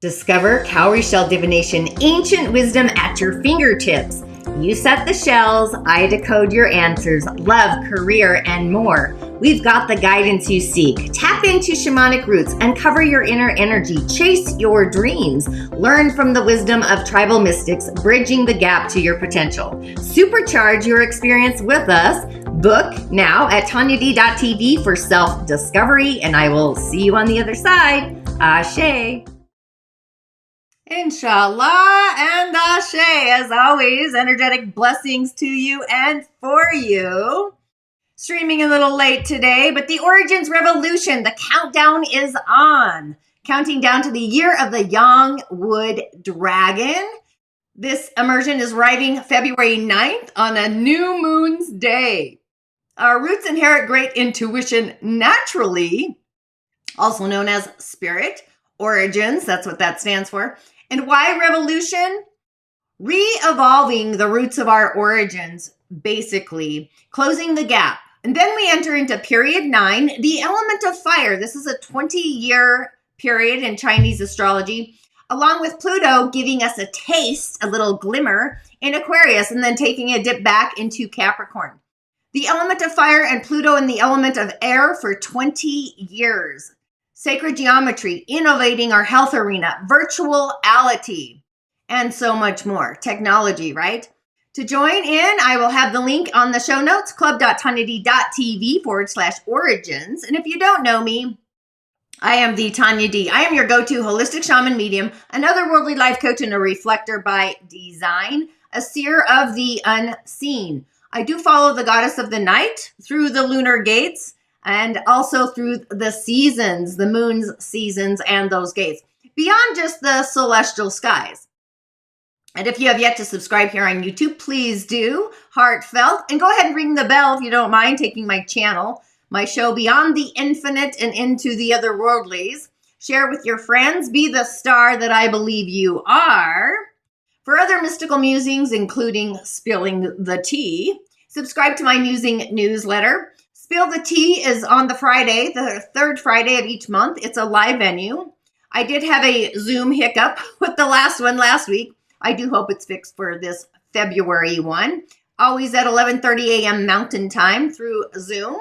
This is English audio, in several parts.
Discover cowrie shell divination, ancient wisdom at your fingertips. You set the shells, I decode your answers, love, career, and more. We've got the guidance you seek. Tap into shamanic roots, uncover your inner energy, chase your dreams, learn from the wisdom of tribal mystics, bridging the gap to your potential. Supercharge your experience with us. Book now at tonyad.tv for self-discovery, and I will see you on the other side. Ashe. Inshallah and Ashe. As always, energetic blessings to you and for you. Streaming a little late today, but the Origins Revolution, the countdown is on. Counting down to the year of the Yin Wood Dragon. This immersion is arriving February 9th on a new moon's day. Our roots inherit great intuition naturally, also known as spirit. Origins, that's what that stands for. And why revolution? Re-evolving the roots of our origins, basically, closing the gap. And then we enter into period 9, the element of fire. This is a 20-year period in Chinese astrology, along with Pluto giving us a taste, a little glimmer, in Aquarius, and then taking a dip back into Capricorn. The element of fire and Pluto in the element of air for 20 years. Sacred geometry, innovating our health arena, virtuality, and so much more. Technology, right? To join in, I will have the link on the show notes, club.tonyad.tv/origins. And if you don't know me, I am the Tonya D. I am your go-to holistic shaman medium, an otherworldly life coach, and a reflector by design, a seer of the unseen. I do follow the goddess of the night through the lunar gates, and also through the seasons, the moon's seasons and those gates, beyond just the celestial skies. And if you have yet to subscribe here on YouTube, please do, heartfelt, and go ahead and ring the bell if you don't mind taking my channel, my show Beyond the Infinite and Into the Otherworldlies. Share with your friends, be the star that I believe you are. For other mystical musings, including spilling the tea, subscribe to my musing newsletter. Spill the Tea is on the Friday, the third Friday of each month. It's a live venue. I did have a Zoom hiccup with the last one last week. I do hope it's fixed for this February one. Always at 11:30 a.m. Mountain Time through Zoom.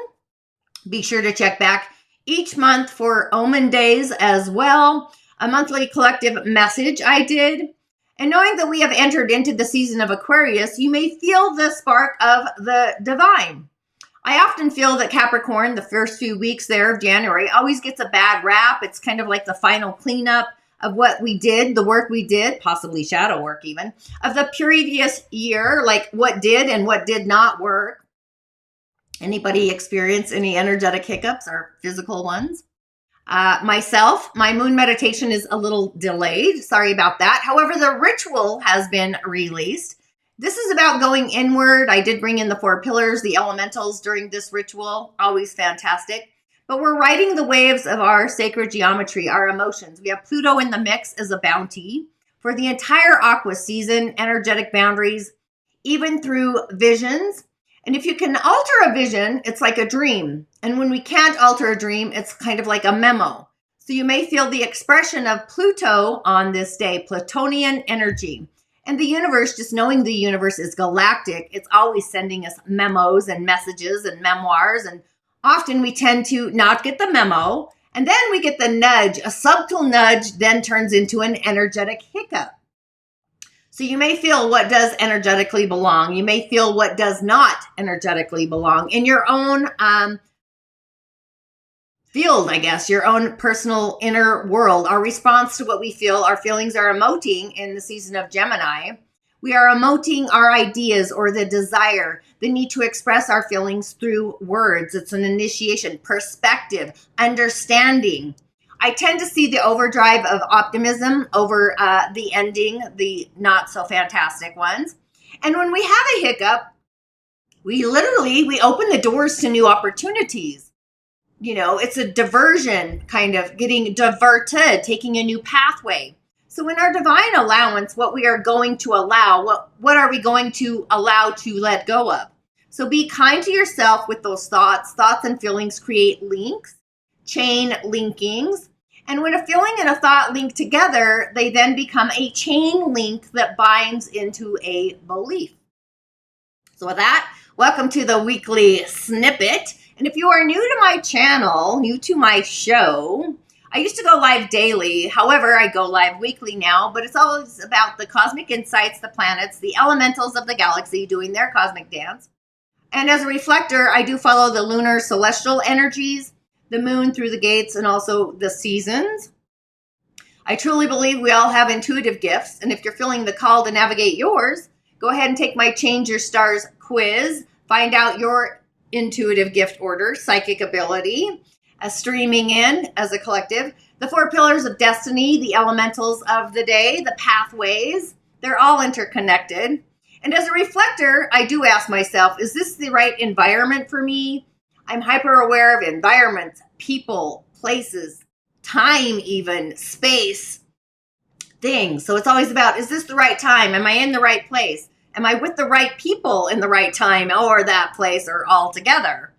Be sure to check back each month for Omen Days as well. A monthly collective message I did. And knowing that we have entered into the season of Aquarius, you may feel the spark of the divine. I often feel that Capricorn, the first few weeks there of January, always gets a bad rap. It's kind of like the final cleanup of what we did, the work we did, possibly shadow work even, of the previous year, like what did and what did not work. Anybody experience any energetic hiccups or physical ones? Myself, my moon meditation is a little delayed. Sorry about that. However, the ritual has been released. This is about going inward. I did bring in the 4 pillars, the elementals during this ritual. Always fantastic. But we're riding the waves of our sacred geometry, our emotions. We have Pluto in the mix as a bounty for the entire Aqua season, energetic boundaries, even through visions. And if you can alter a vision, it's like a dream. And when we can't alter a dream, it's kind of like a memo. So you may feel the expression of Pluto on this day, Plutonian energy. And the universe, just knowing the universe is galactic, it's always sending us memos and messages and memoirs. And often we tend to not get the memo. And then we get the nudge. A subtle nudge then turns into an energetic hiccup. So you may feel what does energetically belong. You may feel what does not energetically belong in your own field, I guess, your own personal inner world. Our response to what we feel, our feelings are emoting in the season of Gemini. We are emoting our ideas or the desire, the need to express our feelings through words. It's an initiation, perspective, understanding. I tend to see the overdrive of optimism over the ending, the not so fantastic ones. And when we have a hiccup, we open the doors to new opportunities. You know, it's a diversion, kind of getting diverted, taking a new pathway. So in our divine allowance, what we are going to allow, what are we going to allow to let go of? So be kind to yourself with those thoughts. Thoughts and feelings create links, chain linkings. And when a feeling and a thought link together, they then become a chain link that binds into a belief. So with that, welcome to the weekly snippet. And if you are new to my channel, new to my show, I used to go live daily. However, I go live weekly now, but it's always about the cosmic insights, the planets, the elementals of the galaxy doing their cosmic dance. And as a reflector, I do follow the lunar celestial energies, the moon through the gates, and also the seasons. I truly believe we all have intuitive gifts. And if you're feeling the call to navigate yours, go ahead and take my Change Your Stars quiz. Find out your intuitive gift order, psychic ability, streaming in as a collective. The 4 pillars of destiny, the elementals of the day, the pathways, they're all interconnected. And as a reflector, I do ask myself, is this the right environment for me? I'm hyper aware of environments, people, places, time even, space, things. So it's always about, is this the right time? Am I in the right place? Am I with the right people in the right time or that place or all together?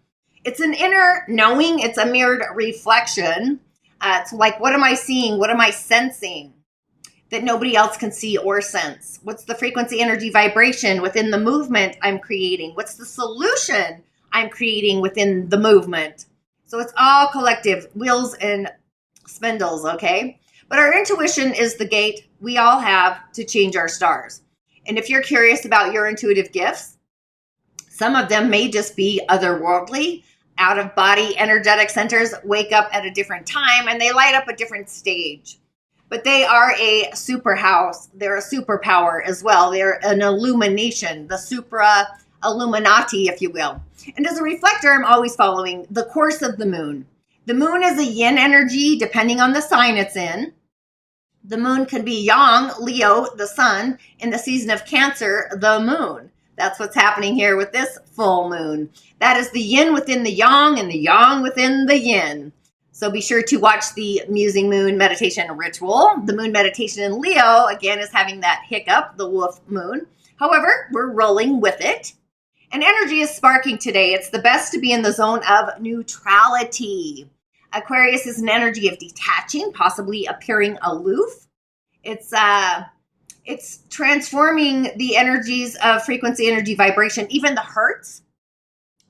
It's an inner knowing. It's a mirrored reflection. It's like, what am I seeing? What am I sensing that nobody else can see or sense? What's the frequency, energy, vibration within the movement I'm creating? What's the solution I'm creating within the movement? So it's all collective, wheels and spindles, okay? But our intuition is the gate we all have to change our stars. And if you're curious about your intuitive gifts, some of them may just be otherworldly, out of body energetic centers wake up at a different time and they light up a different stage. But they are a super house. They're a superpower as well. They're an illumination, the supra illuminati, if you will. And as a reflector, I'm always following the course of the moon. The moon is a yin energy, depending on the sign it's in. The moon can be yang, Leo, the sun, in the season of Cancer, the moon. That's what's happening here with this full moon. That is the yin within the yang and the yang within the yin. So be sure to watch the Musing Moon meditation ritual. The moon meditation in Leo, again, is having that hiccup, the wolf moon. However, we're rolling with it. And energy is sparking today. It's the best to be in the zone of neutrality. Aquarius is an energy of detaching, possibly appearing aloof. It's transforming the energies of frequency, energy, vibration, even the hertz.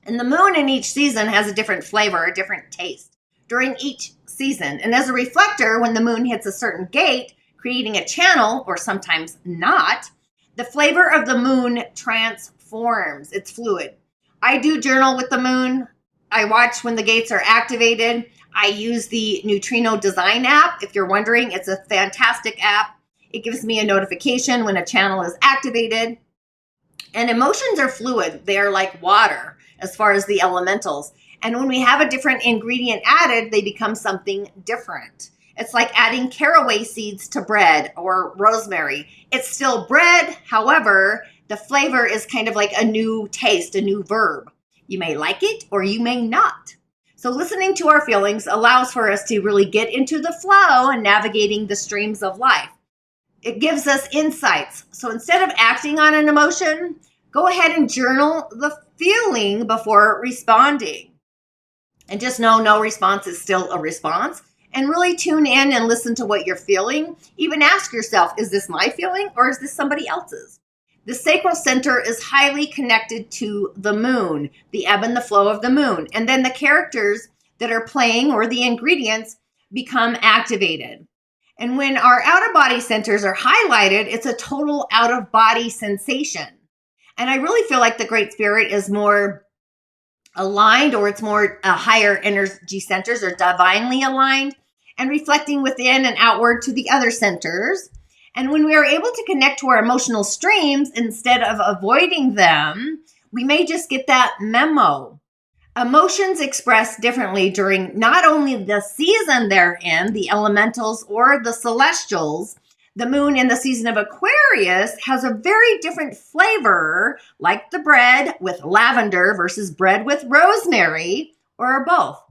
And the moon in each season has a different flavor, a different taste during each season. And as a reflector, when the moon hits a certain gate, creating a channel, or sometimes not, the flavor of the moon transforms. It's fluid. I do journal with the moon. I watch when the gates are activated. I use the Neutrino Design app. If you're wondering, it's a fantastic app. It gives me a notification when a channel is activated. And emotions are fluid. They are like water as far as the elementals. And when we have a different ingredient added, they become something different. It's like adding caraway seeds to bread or rosemary. It's still bread. However, the flavor is kind of like a new taste, a new verb. You may like it or you may not. So listening to our feelings allows for us to really get into the flow and navigating the streams of life. It gives us insights. So instead of acting on an emotion, go ahead and journal the feeling before responding. And just know no response is still a response. And really tune in and listen to what you're feeling. Even ask yourself, is this my feeling or is this somebody else's? The sacral center is highly connected to the moon, the ebb and the flow of the moon. And then the characters that are playing or the ingredients become activated. And when our out-of-body centers are highlighted, it's a total out-of-body sensation. And I really feel like the Great Spirit is more aligned, or it's more higher energy centers or divinely aligned and reflecting within and outward to the other centers. And when we are able to connect to our emotional streams instead of avoiding them, we may just get that memo. Emotions express differently during not only the season they're in, the elementals or the celestials. The moon in the season of Aquarius has a very different flavor, like the bread with lavender versus bread with rosemary, or both.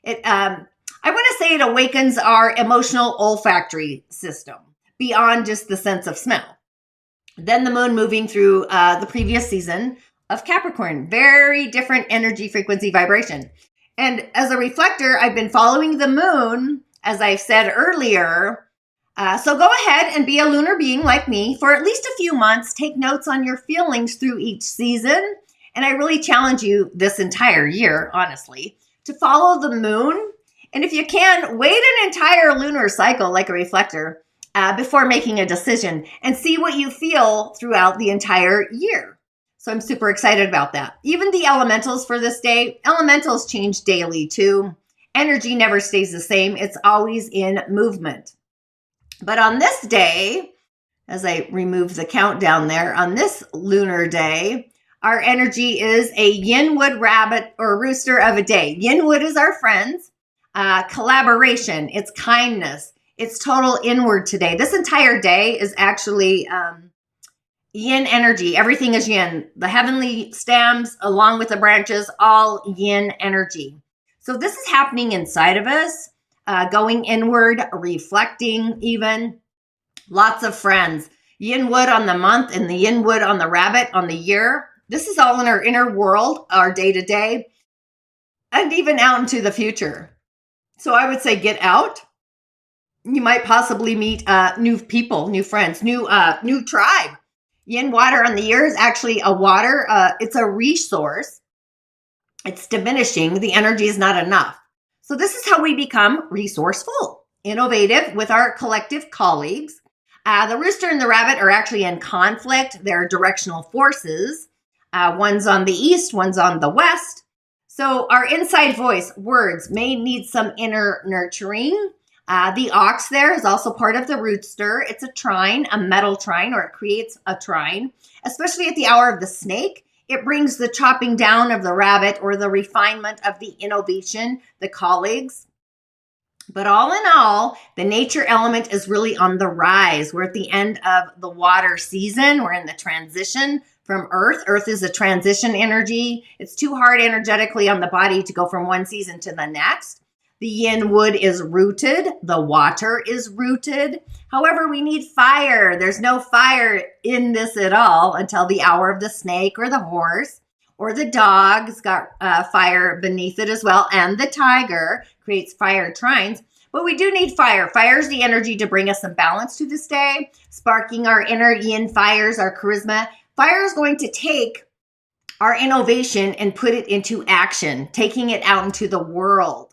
I want to say it awakens our emotional olfactory system beyond just the sense of smell. Then the moon moving through the previous season of Capricorn, very different energy, frequency, vibration. And as a reflector, I've been following the moon as I've said earlier. So go ahead and be a lunar being like me for at least a few months. Take notes on your feelings through each season. And I really challenge you this entire year, honestly, to follow the moon. And if you can, wait an entire lunar cycle like a reflector before making a decision and see what you feel throughout the entire year. So I'm super excited about that. Even the elementals for this day, elementals change daily too. Energy never stays the same. It's always in movement. But on this day, as I remove the countdown there, on this lunar day, our energy is a Yin Wood rabbit or rooster of a day. Yin Wood is our friends, collaboration, it's kindness, it's total inward today. This entire day is actually Yin energy. Everything is Yin. The heavenly stems along with the branches, all Yin energy. So this is happening inside of us. Going inward, reflecting even. Lots of friends. Yin Wood on the month and the Yin Wood on the rabbit on the year. This is all in our inner world, our day-to-day, and even out into the future. So I would say get out. You might possibly meet new people, new friends, new tribe. Yin water on the year is actually a water. It's a resource. It's diminishing. The energy is not enough. So this is how we become resourceful, innovative with our collective colleagues. The rooster and the rabbit are actually in conflict. They're directional forces. One's on the east, one's on the west. So our inside voice, words, may need some inner nurturing. The ox there is also part of the rooster. It's a trine, a metal trine, or it creates a trine, especially at the hour of the snake. It brings the chopping down of the rabbit or the refinement of the innovation, the colleagues. But all in all, the nature element is really on the rise. We're at the end of the water season. We're in the transition from Earth. Earth is a transition energy. It's too hard energetically on the body to go from one season to the next. The Yin Wood is rooted. The water is rooted. However, we need fire. There's no fire in this at all until the hour of the snake or the horse or the dog. It's got fire beneath it as well. And the tiger creates fire trines. But we do need fire. Fire is the energy to bring us some balance to this day, sparking our inner yin fires, our charisma. Fire is going to take our innovation and put it into action, taking it out into the world.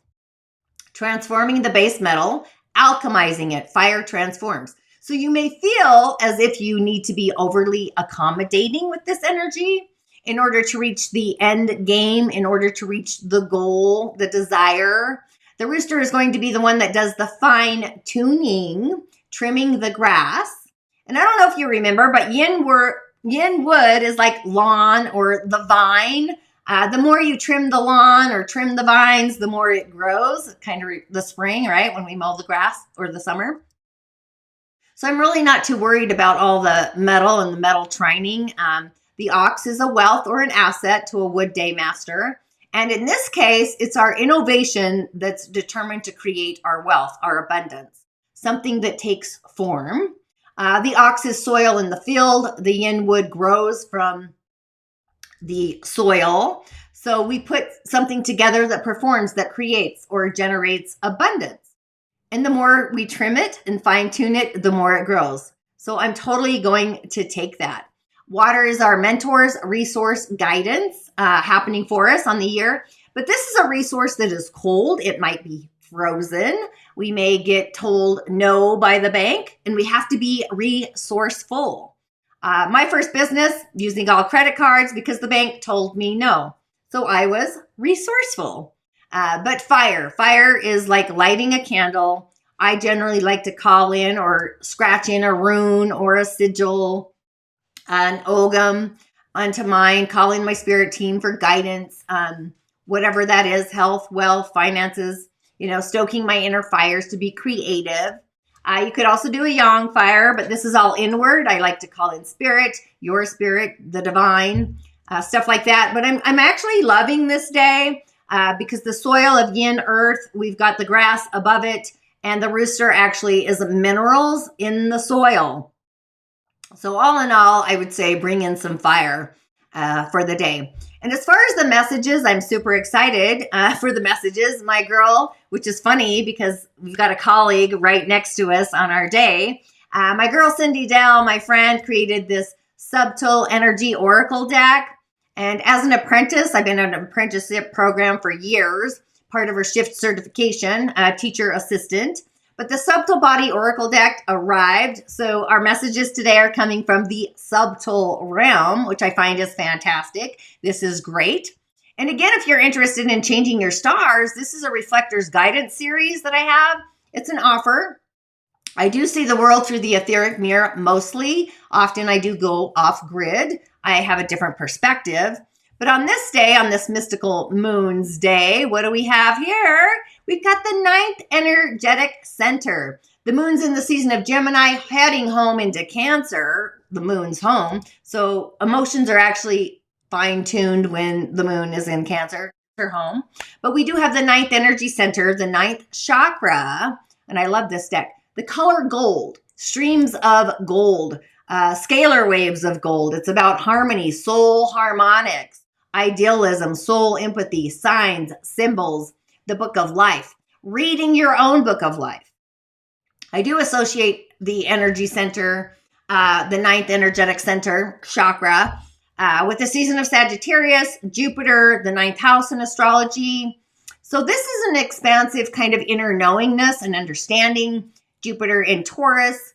Transforming the base metal, alchemizing it. Fire transforms. So you may feel as if you need to be overly accommodating with this energy in order to reach the end game, in order to reach the goal, the desire. The rooster is going to be the one that does the fine tuning, trimming the grass. And I don't know if you remember, but Yin Wood is like lawn or the vine. The more you trim the lawn or trim the vines, the more it grows, kind of the spring, right? When we mow the grass or the summer. So I'm really not too worried about all the metal and the metal trining. The ox is a wealth or an asset to a wood day master. And in this case, it's our innovation that's determined to create our wealth, our abundance, something that takes form. The ox is soil in the field. The yin wood grows from the soil. So we put something together that performs, that creates or generates abundance. And the more we trim it and fine tune it, the more it grows. So I'm totally going to take that. Water is our mentors, resource, guidance happening for us on the year. But this is a resource that is cold. It might be frozen. We may get told no by the bank, and we have to be resourceful. My first business, using all credit cards because the bank told me no. So I was resourceful. But fire is like lighting a candle. I generally like to call in or scratch in a rune or a sigil, an ogam onto mine, calling my spirit team for guidance, whatever that is, health, wealth, finances, stoking my inner fires to be creative. You could also do a yang fire, but this is all inward. I like to call in spirit, your spirit, the divine, stuff like that. But I'm actually loving this day because the soil of yin earth, we've got the grass above it, and the rooster actually is minerals in the soil. So all in all, I would say bring in some fire. for the day. And as far as the messages, I'm super excited for the messages. My girl, which is funny because we've got a colleague right next to us on our day. My girl, Cindy Dell, my friend, created this subtle energy oracle deck. And as an apprentice, I've been in an apprenticeship program for years, part of her shift certification, teacher assistant. But the subtle body oracle deck arrived. So our messages today are coming from the subtle realm, which I find is fantastic. This is great. And again, if you're interested in changing your stars, this is a reflectors guidance series that I have. It's an offer. I do see the world through the etheric mirror mostly. Often I do go off grid. I have a different perspective. But on this day, on this mystical moon's day, what do we have here? We've got the ninth energetic center. The moon's in the season of Gemini, heading home into Cancer. The moon's home. So emotions are actually fine-tuned when the moon is in Cancer, her home. But we do have the ninth energy center, the ninth chakra. And I love this deck. The color gold, streams of gold, scalar waves of gold. It's about harmony, soul harmonics, idealism, soul empathy, signs, symbols, the book of life, reading your own book of life. I do associate the energy center, the ninth energetic center, chakra, with the season of Sagittarius, Jupiter, the ninth house in astrology. So this is an expansive kind of inner knowingness and understanding. Jupiter in Taurus.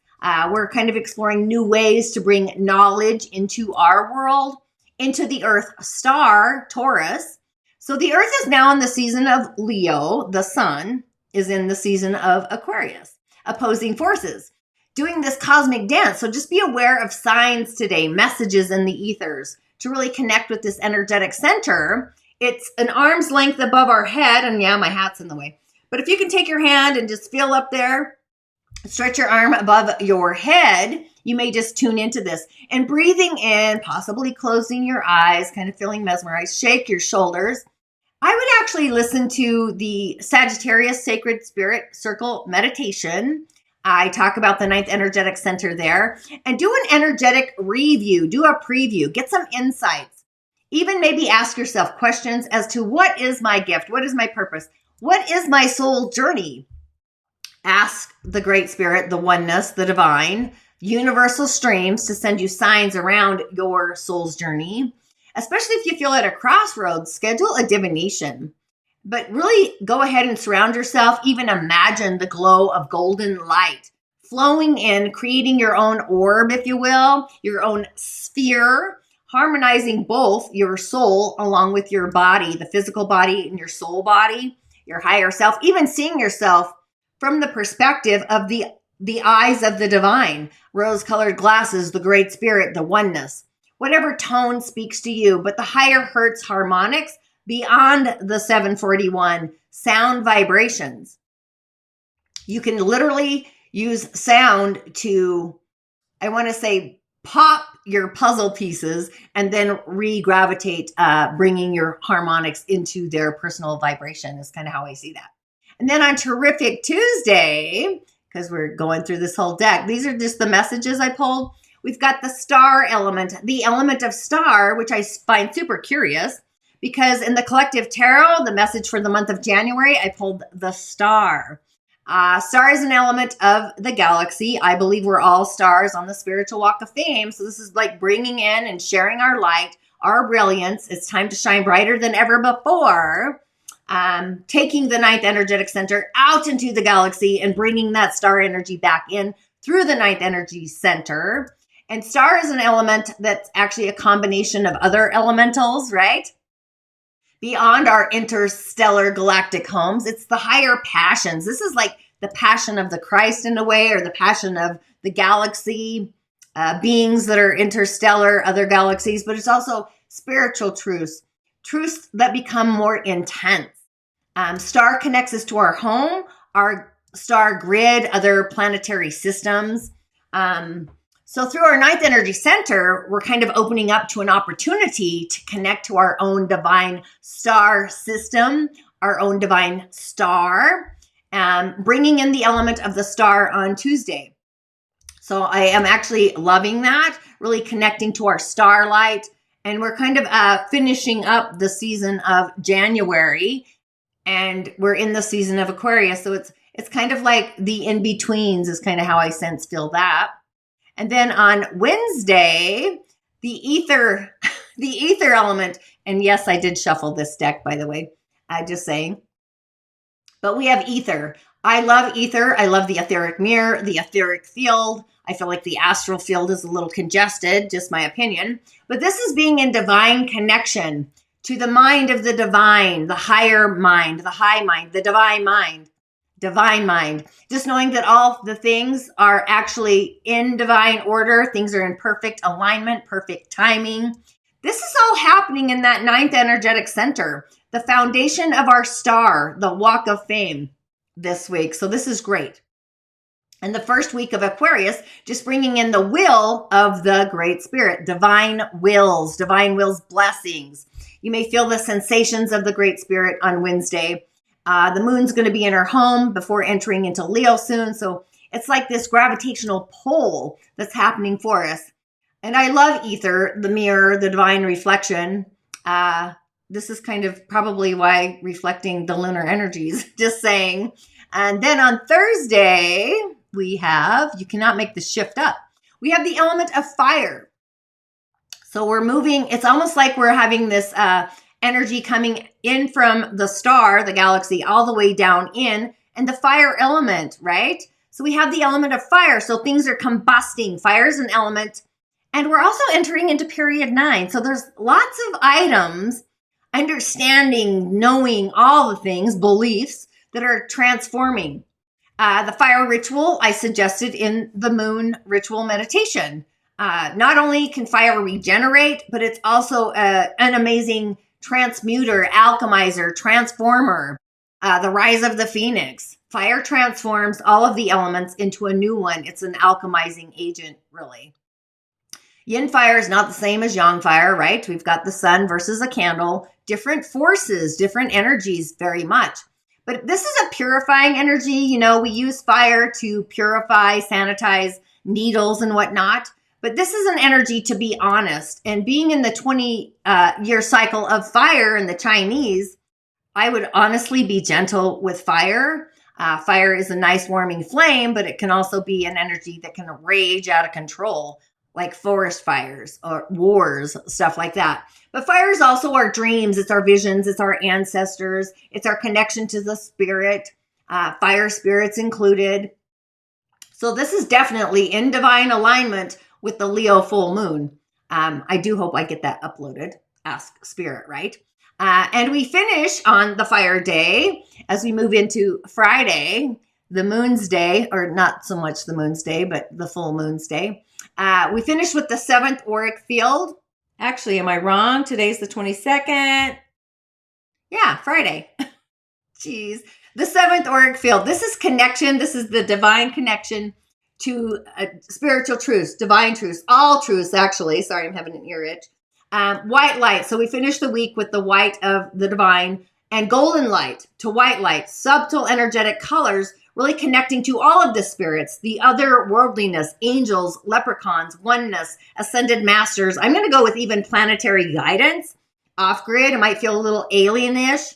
We're kind of exploring new ways to bring knowledge into our world, into the Earth star, Taurus. So the Earth is now in the season of Leo. The Sun is in the season of Aquarius, opposing forces, doing this cosmic dance. So just be aware of signs today, messages in the ethers to really connect with this energetic center. It's an arm's length above our head. And yeah, my hat's in the way. But if you can take your hand and just feel up there, stretch your arm above your head. You may just tune into this and breathing in, possibly closing your eyes, kind of feeling mesmerized. Shake your shoulders. I would actually listen to the Sagittarius Sacred Spirit Circle meditation. I talk about the ninth energetic center there and do an energetic review, do a preview, get some insights. Even maybe ask yourself questions as to what is my gift? What is my purpose? What is my soul journey? Ask the Great Spirit, the oneness, the divine, universal streams to send you signs around your soul's journey. Especially if you feel at a crossroads, schedule a divination. But really go ahead and surround yourself. Even imagine the glow of golden light flowing in, creating your own orb, if you will, your own sphere, harmonizing both your soul along with your body, the physical body and your soul body, your higher self, even seeing yourself from the perspective of the eyes of the divine, rose-colored glasses, the Great Spirit, the oneness, whatever tone speaks to you, but the higher hertz harmonics beyond the 741 sound vibrations. You can literally use sound to, I want to say, pop your puzzle pieces and then re-gravitate, bringing your harmonics into their personal vibration is kind of how I see that. And then on Terrific Tuesday, because we're going through this whole deck, these are just the messages I pulled. We've got the star element, the element of star, which I find super curious because in the collective tarot, the message for the month of January, I pulled the star. Star is an element of the galaxy. I believe we're all stars on the spiritual walk of fame. So this is like bringing in and sharing our light, our brilliance. It's time to shine brighter than ever before. Taking the ninth energetic center out into the galaxy and bringing that star energy back in through the ninth energy center. And star is an element that's actually a combination of other elementals, right? Beyond our interstellar galactic homes, it's the higher passions. This is like the passion of the Christ in a way, or the passion of the galaxy, beings that are interstellar, other galaxies, but it's also spiritual truths that become more intense. Star connects us to our home, our star grid, other planetary systems. So through our ninth energy center, we're kind of opening up to an opportunity to connect to our own divine star system, our own divine star, bringing in the element of the star on Tuesday. So I am actually loving that, really connecting to our starlight And we're kind of finishing up the season of January, and we're in the season of Aquarius. So it's kind of like the in-betweens is kind of how I feel that. And then on Wednesday, the ether, the ether element. And yes, I did shuffle this deck, by the way, just saying. But we have ether. I love ether. I love the etheric mirror, the etheric field. I feel like the astral field is a little congested, just my opinion. But this is being in divine connection to the mind of the divine, the higher mind, the high mind, the divine mind. Divine mind. Just knowing that all the things are actually in divine order. Things are in perfect alignment, perfect timing. This is all happening in that ninth energetic center, the foundation of our star, the walk of fame this week. So this is great. And the first week of Aquarius, just bringing in the will of the Great Spirit, divine wills blessings. You may feel the sensations of the Great Spirit on Wednesday. The moon's going to be in her home before entering into Leo soon. So it's like this gravitational pull that's happening for us. And I love ether, the mirror, the divine reflection. This is kind of probably why reflecting the lunar energies, just saying. And then on Thursday, we have, you cannot make the shift up. We have the element of fire. So we're moving, it's almost like we're having this energy coming in from the star, the galaxy, all the way down in, and the fire element, right? So we have the element of fire. So things are combusting. Fire is an element. And we're also entering into period 9. So there's lots of items, understanding, knowing all the things, beliefs that are transforming. The fire ritual I suggested in the moon ritual meditation. Not only can fire regenerate, but it's also an amazing transmuter, alchemizer, transformer, the rise of the phoenix. Fire transforms all of the elements into a new one. It's an alchemizing agent, really. Yin fire is not the same as yang fire, right? We've got the sun versus a candle, different forces, different energies, very much. But this is a purifying energy. You know, we use fire to purify, sanitize needles and whatnot. But this is an energy to be honest. And being in the 20-year cycle of fire in the Chinese, I would honestly be gentle with fire. Fire is a nice warming flame, but it can also be an energy that can rage out of control, like forest fires or wars, stuff like that. But fire is also our dreams. It's our visions. It's our ancestors. It's our connection to the spirit, fire spirits included. So this is definitely in divine alignment with the Leo full moon. I do hope I get that uploaded. Ask Spirit, right? And we finish on the fire day as we move into Friday, the moon's day, or not so much the moon's day, but the full moon's day. We finish with the 7th auric field. Actually, am I wrong? Today's the 22nd. Yeah, Friday. Jeez. The 7th auric field. This is connection. This is the divine connection to spiritual truths, divine truths, all truths, actually. Sorry, I'm having an ear itch. White light. So we finish the week with the white of the divine and golden light to white light, subtle energetic colors, really connecting to all of the spirits, the otherworldliness, angels, leprechauns, oneness, ascended masters. I'm going to go with even planetary guidance. Off grid, it might feel a little alienish.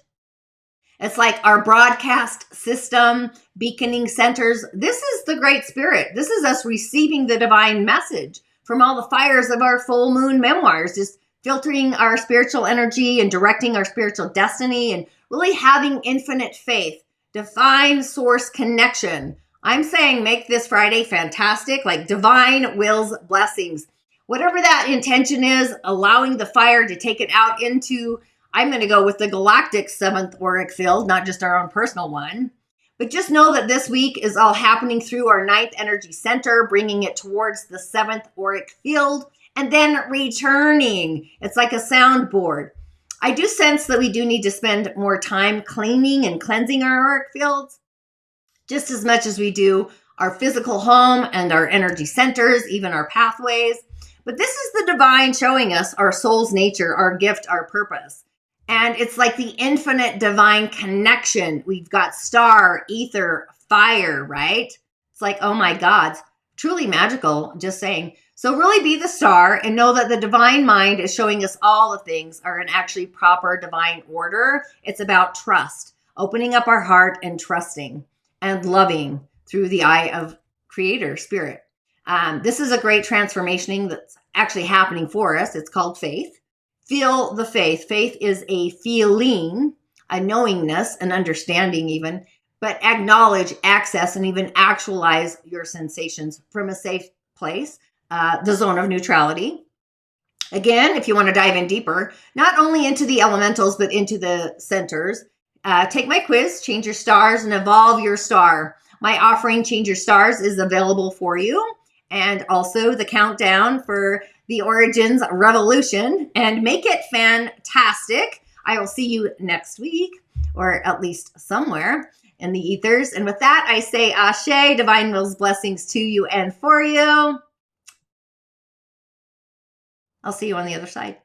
It's like our broadcast system, beaconing centers. This is the Great Spirit. This is us receiving the divine message from all the fires of our full moon memoirs, just filtering our spiritual energy and directing our spiritual destiny and really having infinite faith, divine source connection. I'm saying make this Friday fantastic, like divine wills blessings. Whatever that intention is, allowing the fire to take it out into, I'm going to go with the galactic 7th auric field, not just our own personal one. But just know that this week is all happening through our 9th energy center, bringing it towards the 7th auric field, and then returning. It's like a soundboard. I do sense that we do need to spend more time cleaning and cleansing our auric fields, just as much as we do our physical home and our energy centers, even our pathways. But this is the divine showing us our soul's nature, our gift, our purpose. And it's like the infinite divine connection. We've got star, ether, fire, right? It's like, oh my God, truly magical, just saying. So really be the star and know that the divine mind is showing us all the things are in actually proper divine order. It's about trust, opening up our heart and trusting and loving through the eye of creator spirit. This is a great transformation that's actually happening for us. It's called faith. Feel the faith. Faith is a feeling, a knowingness, an understanding even, but acknowledge, access, and even actualize your sensations from a safe place, the zone of neutrality. Again, if you want to dive in deeper, not only into the elementals, but into the centers, take my quiz, Change Your Stars and Evolve Your Star. My offering, Change Your Stars, is available for you. And also the countdown for the Origins Revolution, and make it fantastic. I will see you next week, or at least somewhere in the ethers. And with that, I say Ashe, divine will's blessings to you and for you. I'll see you on the other side.